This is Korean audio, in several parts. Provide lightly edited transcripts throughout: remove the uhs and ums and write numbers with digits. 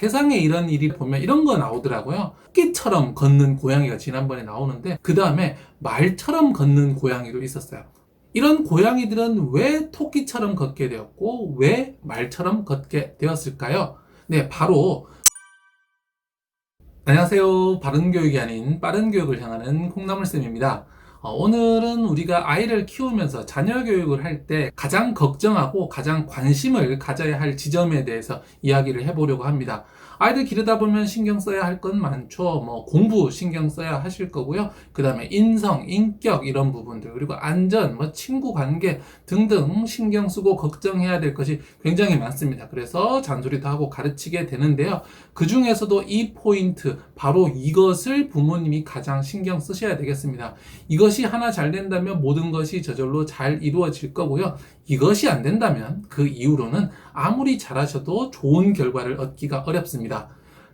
세상에 이런 일이 보면 이런 거 나오더라고요. 토끼처럼 걷는 고양이가 지난번에 나오는데 그 다음에 말처럼 걷는 고양이도 있었어요. 이런 고양이들은 왜 토끼처럼 걷게 되었고 왜 말처럼 걷게 되었을까요? 네, 바로 안녕하세요. 바른 교육이 아닌 빠른 교육을 향하는 콩나물쌤입니다. 오늘은 우리가 아이를 키우면서 자녀 교육을 할 때 가장 걱정하고 가장 관심을 가져야 할 지점에 대해서 이야기를 해보려고 합니다. 아이들 기르다 보면 신경 써야 할 건 많죠. 공부 신경 써야 하실 거고요. 그 다음에 인성, 인격 이런 부분들, 그리고 안전, 친구 관계 등등 신경 쓰고 걱정해야 될 것이 굉장히 많습니다. 그래서 잔소리도 하고 가르치게 되는데요. 그 중에서도 이 포인트, 바로 이것을 부모님이 가장 신경 쓰셔야 되겠습니다. 이것이 하나 잘 된다면 모든 것이 저절로 잘 이루어질 거고요. 이것이 안 된다면 그 이후로는 아무리 잘하셔도 좋은 결과를 얻기가 어렵습니다.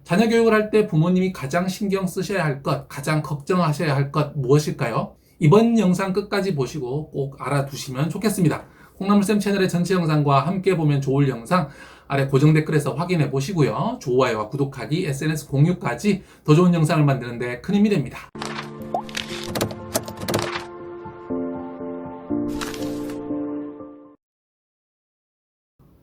자녀 교육을 할 때 부모님이 가장 신경 쓰셔야 할 것, 가장 걱정하셔야 할 것 무엇일까요? 이번 영상 끝까지 보시고 꼭 알아두시면 좋겠습니다. 콩나물쌤 채널의 전체 영상과 함께 보면 좋을 영상 아래 고정 댓글에서 확인해 보시고요. 좋아요와 구독하기, SNS 공유까지 더 좋은 영상을 만드는 데 큰 힘이 됩니다.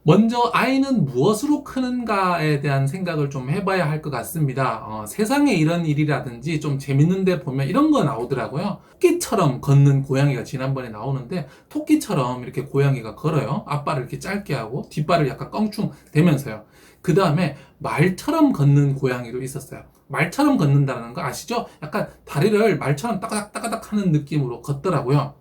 먼저 아이는 무엇으로 크는가에 대한 생각을 좀 해봐야 할 것 같습니다. 세상에 이런 일이라든지 좀 재밌는데 보면 이런 거 나오더라고요. 토끼처럼 걷는 고양이가 지난번에 나오는데 토끼처럼 이렇게 고양이가 걸어요. 앞발을 이렇게 짧게 하고 뒷발을 약간 껑충 대면서요. 그 다음에 말처럼 걷는 고양이도 있었어요. 말처럼 걷는다는 거 아시죠? 약간 다리를 말처럼 따가닥따가닥 하는 느낌으로 걷더라고요.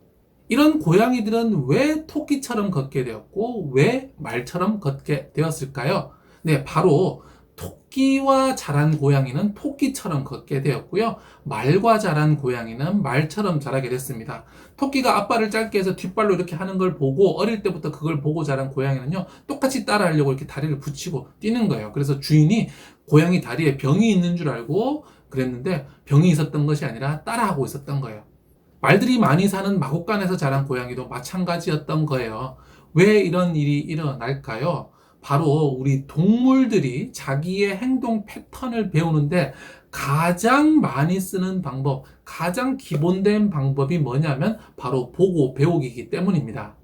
이런 고양이들은 왜 토끼처럼 걷게 되었고 왜 말처럼 걷게 되었을까요? 네, 바로 토끼와 자란 고양이는 토끼처럼 걷게 되었고요. 말과 자란 고양이는 말처럼 자라게 됐습니다. 토끼가 앞발을 짧게 해서 뒷발로 이렇게 하는 걸 보고 어릴 때부터 그걸 보고 자란 고양이는요. 똑같이 따라하려고 이렇게 다리를 붙이고 뛰는 거예요. 그래서 주인이 고양이 다리에 병이 있는 줄 알고 그랬는데 병이 있었던 것이 아니라 따라하고 있었던 거예요. 말들이 많이 사는 마곡간에서 자란 고양이도 마찬가지였던 거예요. 왜 이런 일이 일어날까요? 바로 우리 동물들이 자기의 행동 패턴을 배우는데 가장 많이 쓰는 방법, 가장 기본된 방법이 뭐냐면 바로 보고 배우기이기 때문입니다.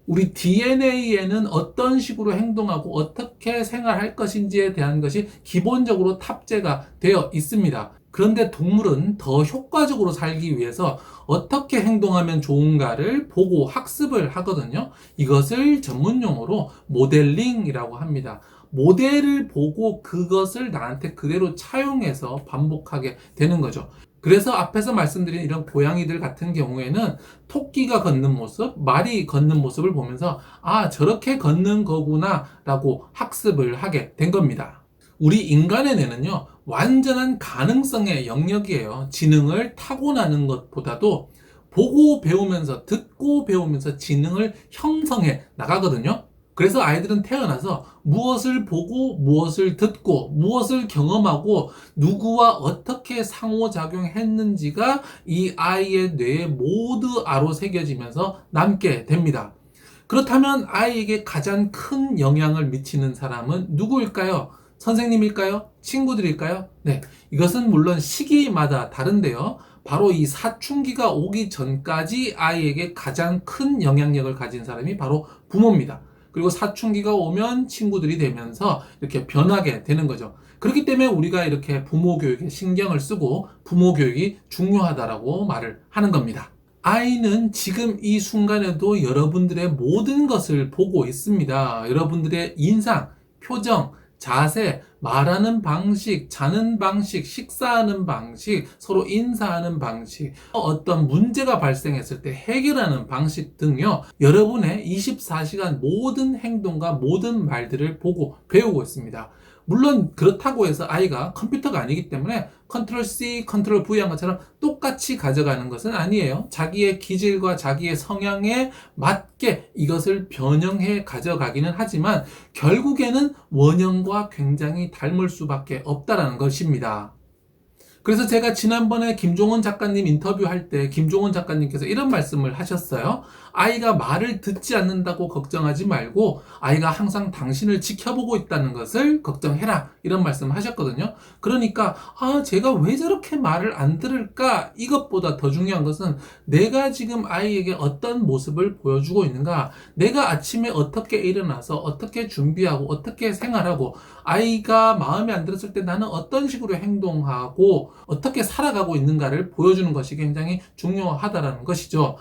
우리 DNA에는 어떤 식으로 행동하고 어떻게 생활할 것인지에 대한 것이 기본적으로 탑재가 되어 있습니다. 그런데 동물은 더 효과적으로 살기 위해서 어떻게 행동하면 좋은가를 보고 학습을 하거든요. 이것을 전문용어로 모델링이라고 합니다. 모델을 보고 그것을 나한테 그대로 차용해서 반복하게 되는 거죠. 그래서 앞에서 말씀드린 이런 고양이들 같은 경우에는 토끼가 걷는 모습, 말이 걷는 모습을 보면서 아, 저렇게 걷는 거구나 라고 학습을 하게 된 겁니다. 우리 인간의 뇌는요, 완전한 가능성의 영역이에요. 지능을 타고나는 것보다도 보고 배우면서, 듣고 배우면서 지능을 형성해 나가거든요. 그래서 아이들은 태어나서 무엇을 보고, 무엇을 듣고, 무엇을 경험하고, 누구와 어떻게 상호작용했는지가 이 아이의 뇌에 모두 아로새겨지면서 남게 됩니다. 그렇다면 아이에게 가장 큰 영향을 미치는 사람은 누구일까요? 선생님일까요? 친구들일까요? 네, 이것은 물론 시기마다 다른데요. 바로 이 사춘기가 오기 전까지 아이에게 가장 큰 영향력을 가진 사람이 바로 부모입니다. 그리고 사춘기가 오면 친구들이 되면서 이렇게 변하게 되는 거죠. 그렇기 때문에 우리가 이렇게 부모 교육에 신경을 쓰고 부모 교육이 중요하다라고 말을 하는 겁니다. 아이는 지금 이 순간에도 여러분들의 모든 것을 보고 있습니다. 여러분들의 인상, 표정, 자세, 말하는 방식, 자는 방식, 식사하는 방식, 서로 인사하는 방식, 어떤 문제가 발생했을 때 해결하는 방식 등요. 여러분의 24시간 모든 행동과 모든 말들을 보고 배우고 있습니다. 물론 그렇다고 해서 아이가 컴퓨터가 아니기 때문에 컨트롤 C, 컨트롤 V 한 것처럼 똑같이 가져가는 것은 아니에요. 자기의 기질과 자기의 성향에 맞게 이것을 변형해 가져가기는 하지만 결국에는 원형과 굉장히 닮을 수밖에 없다라는 것입니다. 그래서 제가 지난번에 김종원 작가님 인터뷰할 때 김종원 작가님께서 이런 말씀을 하셨어요. 아이가 말을 듣지 않는다고 걱정하지 말고 아이가 항상 당신을 지켜보고 있다는 것을 걱정해라. 이런 말씀을 하셨거든요. 그러니까 제가 왜 저렇게 말을 안 들을까? 이것보다 더 중요한 것은 내가 지금 아이에게 어떤 모습을 보여주고 있는가? 내가 아침에 어떻게 일어나서 어떻게 준비하고 어떻게 생활하고 아이가 마음에 안 들었을 때 나는 어떤 식으로 행동하고 어떻게 살아가고 있는가를 보여주는 것이 굉장히 중요하다는 것이죠.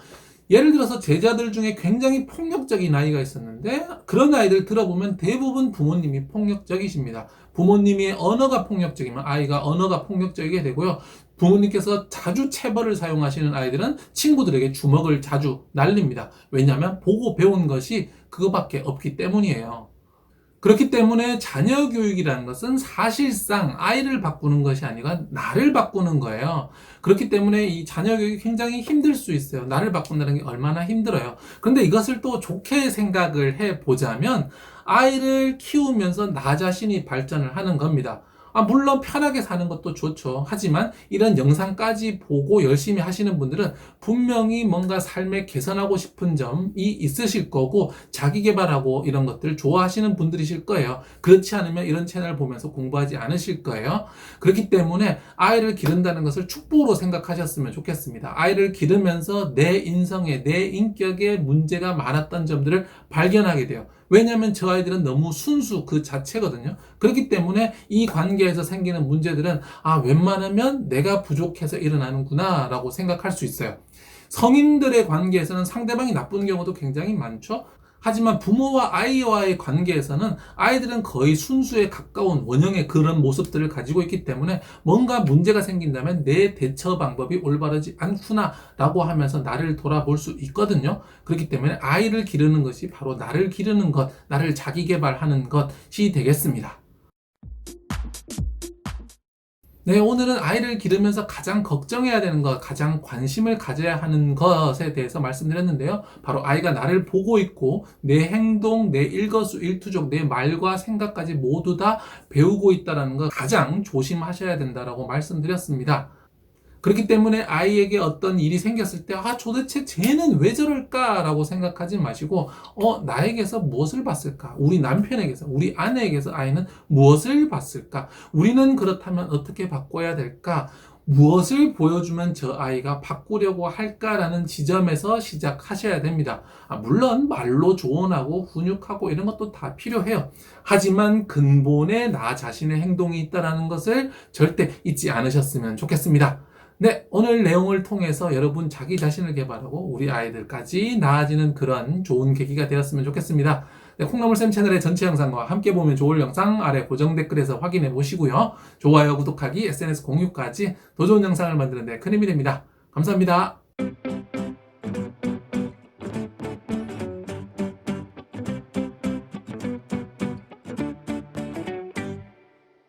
예를 들어서 제자들 중에 굉장히 폭력적인 아이가 있었는데 그런 아이들 들어보면 대부분 부모님이 폭력적이십니다. 부모님의 언어가 폭력적이면 아이가 언어가 폭력적이게 되고요. 부모님께서 자주 체벌을 사용하시는 아이들은 친구들에게 주먹을 자주 날립니다. 왜냐하면 보고 배운 것이 그거밖에 없기 때문이에요. 그렇기 때문에 자녀 교육이라는 것은 사실상 아이를 바꾸는 것이 아니라 나를 바꾸는 거예요. 그렇기 때문에 이 자녀 교육이 굉장히 힘들 수 있어요. 나를 바꾼다는 게 얼마나 힘들어요. 그런데 이것을 또 좋게 생각을 해보자면 아이를 키우면서 나 자신이 발전을 하는 겁니다. 물론 편하게 사는 것도 좋죠. 하지만 이런 영상까지 보고 열심히 하시는 분들은 분명히 뭔가 삶에 개선하고 싶은 점이 있으실 거고 자기 개발하고 이런 것들 좋아하시는 분들이실 거예요. 그렇지 않으면 이런 채널 보면서 공부하지 않으실 거예요. 그렇기 때문에 아이를 기른다는 것을 축복으로 생각하셨으면 좋겠습니다. 아이를 기르면서 내 인성에, 내 인격에 문제가 많았던 점들을 발견하게 돼요. 왜냐하면 저 아이들은 너무 순수 그 자체거든요. 그렇기 때문에 이 관계에서 생기는 문제들은 웬만하면 내가 부족해서 일어나는구나 라고 생각할 수 있어요. 성인들의 관계에서는 상대방이 나쁜 경우도 굉장히 많죠. 하지만 부모와 아이와의 관계에서는 아이들은 거의 순수에 가까운 원형의 그런 모습들을 가지고 있기 때문에 뭔가 문제가 생긴다면 내 대처 방법이 올바르지 않구나 라고 하면서 나를 돌아볼 수 있거든요. 그렇기 때문에 아이를 기르는 것이 바로 나를 기르는 것, 나를 자기 개발하는 것이 되겠습니다. 네, 오늘은 아이를 기르면서 가장 걱정해야 되는 것, 가장 관심을 가져야 하는 것에 대해서 말씀드렸는데요. 바로 아이가 나를 보고 있고 내 행동, 내 일거수일투족, 내 말과 생각까지 모두 다 배우고 있다는 것 가장 조심하셔야 된다라고 말씀드렸습니다. 그렇기 때문에 아이에게 어떤 일이 생겼을 때 도대체 쟤는 왜 저럴까라고 생각하지 마시고 나에게서 무엇을 봤을까? 우리 남편에게서, 우리 아내에게서 아이는 무엇을 봤을까? 우리는 그렇다면 어떻게 바꿔야 될까? 무엇을 보여주면 저 아이가 바꾸려고 할까라는 지점에서 시작하셔야 됩니다. 물론 말로 조언하고 훈육하고 이런 것도 다 필요해요. 하지만 근본에 나 자신의 행동이 있다는 것을 절대 잊지 않으셨으면 좋겠습니다. 네, 오늘 내용을 통해서 여러분 자기 자신을 개발하고 우리 아이들까지 나아지는 그런 좋은 계기가 되었으면 좋겠습니다. 네, 콩나물쌤 채널의 전체 영상과 함께 보면 좋을 영상 아래 고정 댓글에서 확인해 보시고요. 좋아요, 구독하기, SNS 공유까지 더 좋은 영상을 만드는 데 큰 힘이 됩니다. 감사합니다.